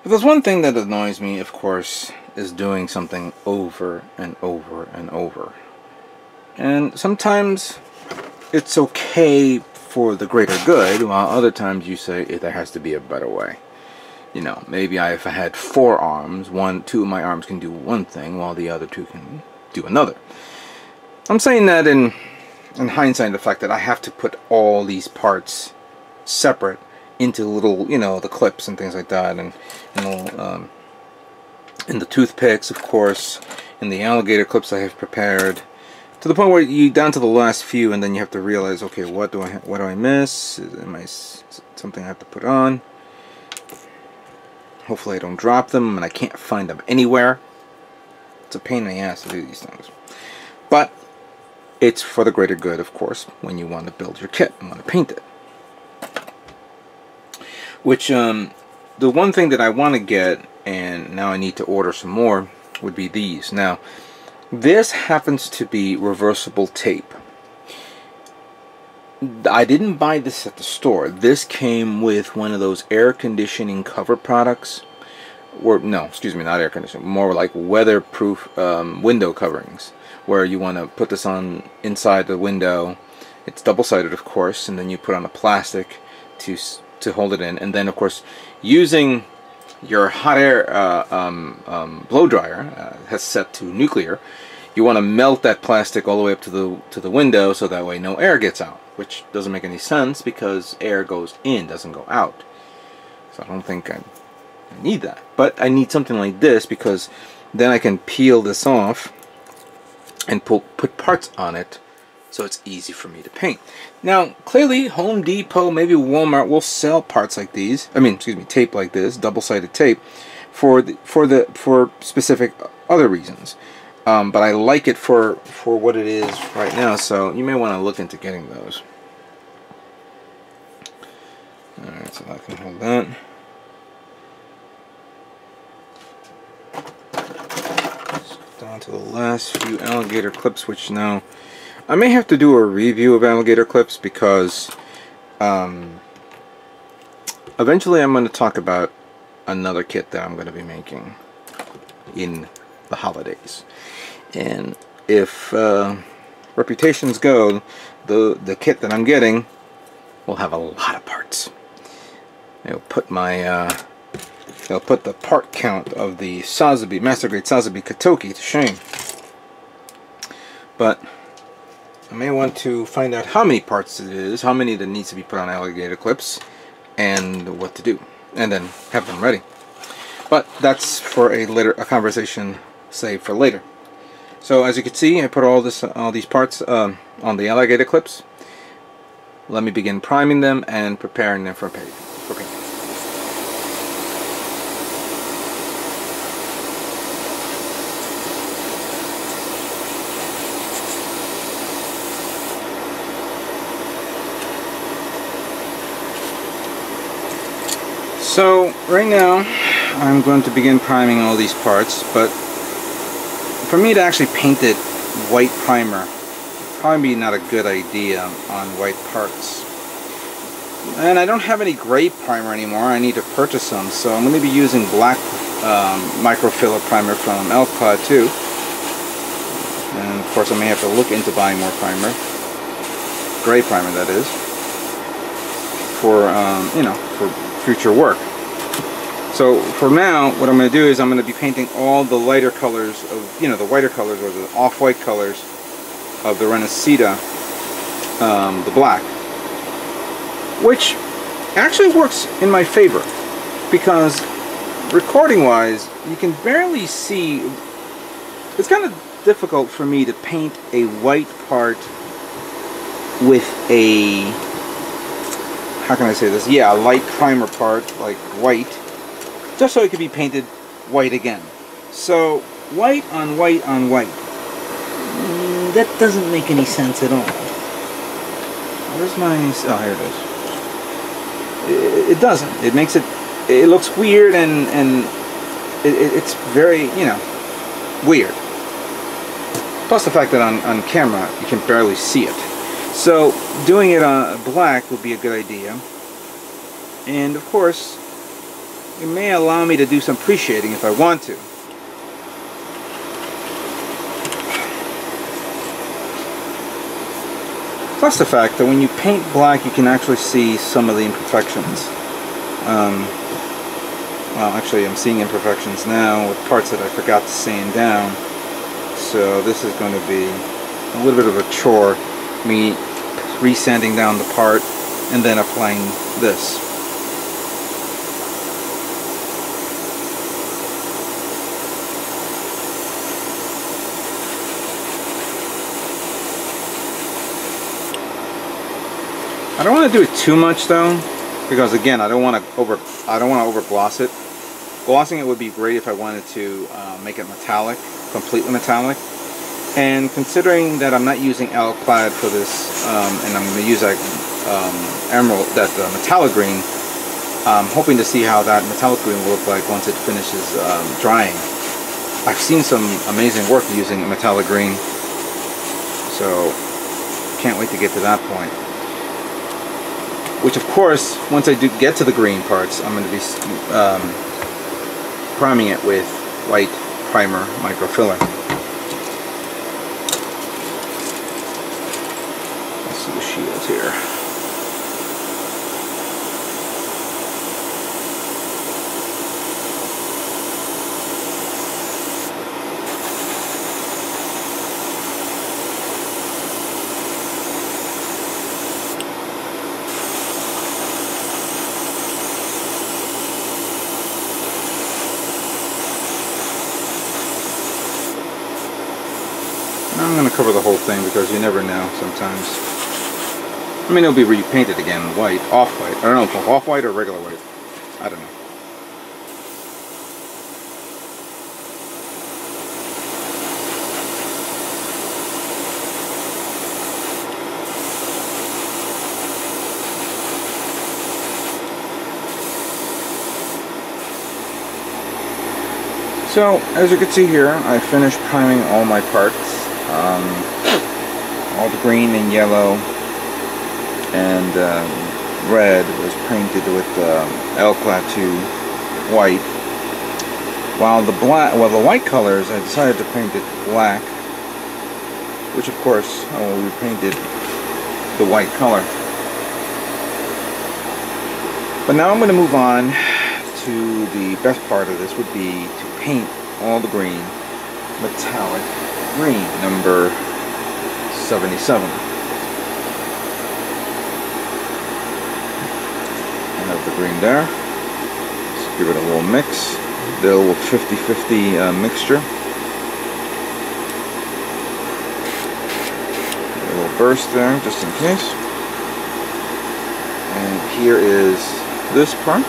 But there's one thing that annoys me, of course, is doing something over and over and over. And sometimes it's okay for the greater good, while other times you say there has to be a better way. You know, maybe if I had 4 arms, 2 of my arms can do one thing, while the other 2 can do another. I'm saying that in hindsight, the fact that I have to put all these parts separate into little, you know, the clips and things like that, and in the toothpicks, of course, in the alligator clips I have prepared, to the point where you down to the last few, and then you have to realize, okay, what do I miss? Is something I have to put on? Hopefully I don't drop them, and I can't find them anywhere. It's a pain in the ass to do these things, but it's for the greater good, of course, when you want to build your kit and want to paint it. Which, the one thing that I want to get, and now I need to order some more, would be these. Now, this happens to be reversible tape. I didn't buy this at the store. This came with one of those air conditioning cover products. Or, no, excuse me, not air conditioning. More like weatherproof window coverings, where you want to put this on inside the window. It's double-sided, of course, and then you put on a plastic to hold it in, and then of course using your hot air blow dryer has set to nuclear. You want to melt that plastic all the way up to the window, so that way no air gets out, which doesn't make any sense because air goes in, doesn't go out. So I don't think I need that, but I need something like this, because then I can peel this off and put parts on it, so it's easy for me to paint. Now, clearly, Home Depot, maybe Walmart will sell parts like these. I mean, excuse me, tape like this, double-sided tape, for specific other reasons. But I like it for what it is right now, so you may want to look into getting those. All right, so I can hold that. Let's go down to the last few alligator clips, which now I may have to do a review of alligator clips, because eventually I'm going to talk about another kit that I'm going to be making in the holidays. And if reputations go, the kit that I'm getting will have a lot of parts. It'll put the part count of the Sazabi, Master Grade Sazabi Katoki to shame. But I may want to find out how many parts it is, how many that needs to be put on alligator clips, and what to do, and then have them ready. But that's for a conversation saved for later. So as you can see, I put all these parts on the alligator clips. Let me begin priming them and preparing them for paint. So right now I'm going to begin priming all these parts, but for me to actually paint it white primer, probably not a good idea on white parts. And I don't have any gray primer anymore. I need to purchase some, so I'm going to be using black microfiller primer from Alclad too. And of course I may have to look into buying more primer, gray primer that is, for you know, for future work. So for now, what I'm going to do is I'm going to be painting all the lighter colors of, you know, the whiter colors or the off-white colors of the Rinascita, the black, which actually works in my favor, because recording-wise, you can barely see. It's kind of difficult for me to paint a white part with a, how can I say this? Yeah, a light primer part, like white, just so it could be painted white again. So, white on white on white. That doesn't make any sense at all. Where's my... oh, here it is. It doesn't. It makes it... it looks weird, and it's very, you know, weird. Plus the fact that on camera, you can barely see it. So, doing it on black would be a good idea. And, of course, it may allow me to do some pre-shading if I want to. Plus the fact that when you paint black, you can actually see some of the imperfections. Well, actually I'm seeing imperfections now with parts that I forgot to sand down. So this is going to be a little bit of a chore, me resanding down the part and then applying this. I don't want to do it too much though, because again, I don't want to over gloss it. Glossing it would be great if I wanted to make it metallic, completely metallic. And considering that I'm not using Alclad for this, and I'm going to use that metallic green, I'm hoping to see how that metallic green will look like once it finishes drying. I've seen some amazing work using metallic green, so can't wait to get to that point. Which of course, once I do get to the green parts, I'm going to be priming it with white primer microfiller. Let's see the shields here. I'm going to cover the whole thing because you never know sometimes. I mean, it'll be repainted again, white, off-white. I don't know, off-white or regular white. I don't know. So, as you can see here, I finished priming all my parts. All the green and yellow and red was painted with Alclad to white. While the white colors, I decided to paint it black, which of course I will repainted the white color. But now I'm going to move on to the best part of this would be to paint all the green metallic green, number 77. I have the green there. Let's give it a little mix. The little 50-50 mixture. A little burst there, just in case. And here is this part.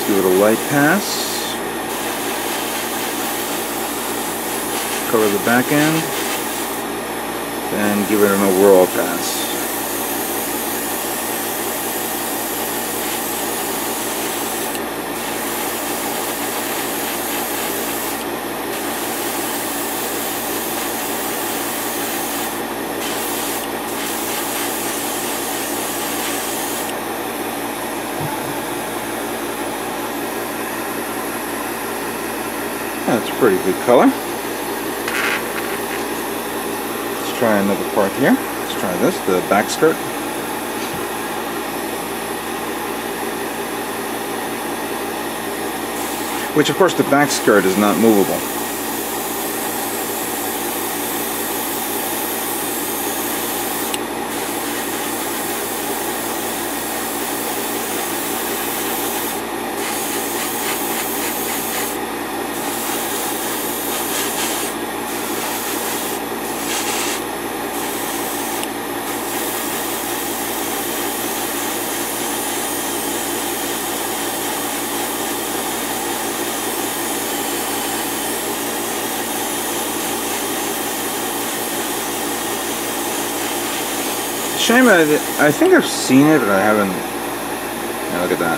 Give it a light pass, cover the back end, and give it an overall pass. That's a pretty good color. Let's try another part here. Let's try this, the back skirt. Which of course the back skirt is not movable. Shame, I think I've seen it, but I Yeah, look at that.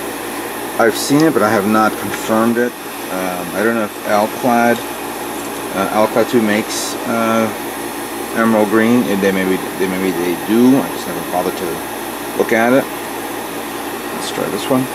I've seen it, but I have not confirmed it. I don't know if Alclad 2 makes emerald green. Maybe they do. I just never bothered to look at it. Let's try this one.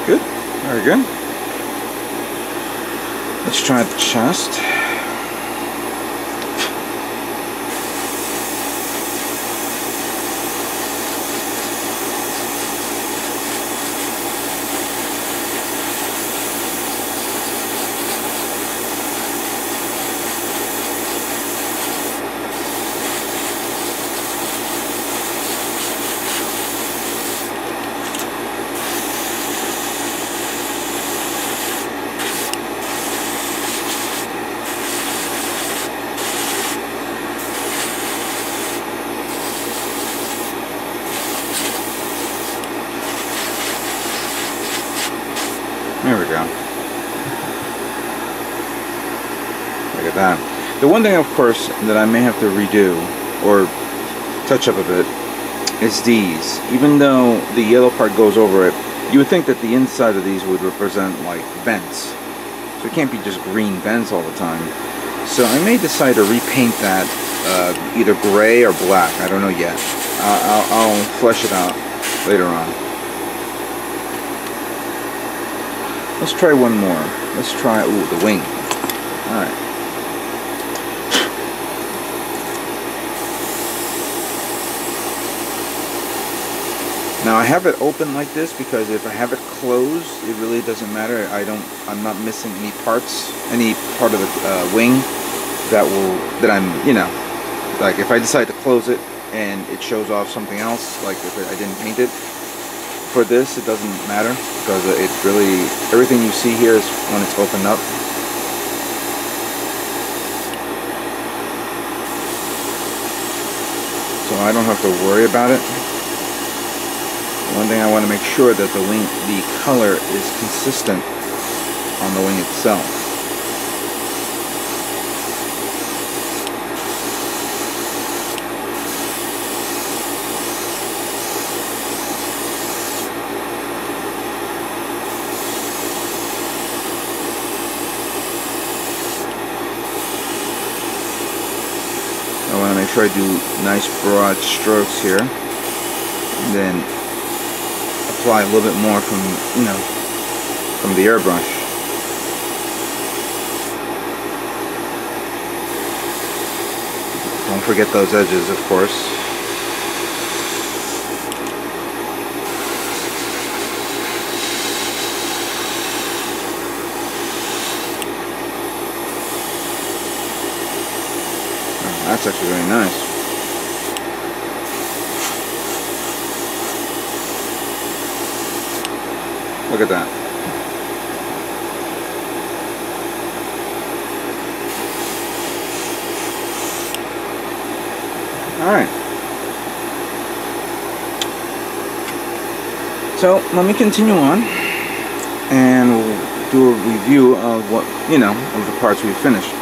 Good, very good. Let's try the chest. There we go. Look at that. The one thing, of course, that I may have to redo or touch up a bit is these. Even though the yellow part goes over it, you would think that the inside of these would represent like vents. So it can't be just green vents all the time. So I may decide to repaint that either gray or black. I don't know yet. I'll flesh it out later on. Let's try one more. Let's try, ooh, the wing. Alright. Now I have it open like this because if I have it closed, it really doesn't matter. I'm not missing any parts, any part of the wing that I'm, you know, like if I decide to close it and it shows off something else, like if I didn't paint it. For this, it doesn't matter because it really, everything you see here is when it's opened up. So I don't have to worry about it. One thing I want to make sure that the color is consistent on the wing itself. I want to make sure I do nice broad strokes here, and then apply a little bit more from, you know, from the airbrush. Don't forget those edges, of course. That's actually very nice. Look at that. Alright. So let me continue on and we'll do a review of what, you know, of the parts we've finished.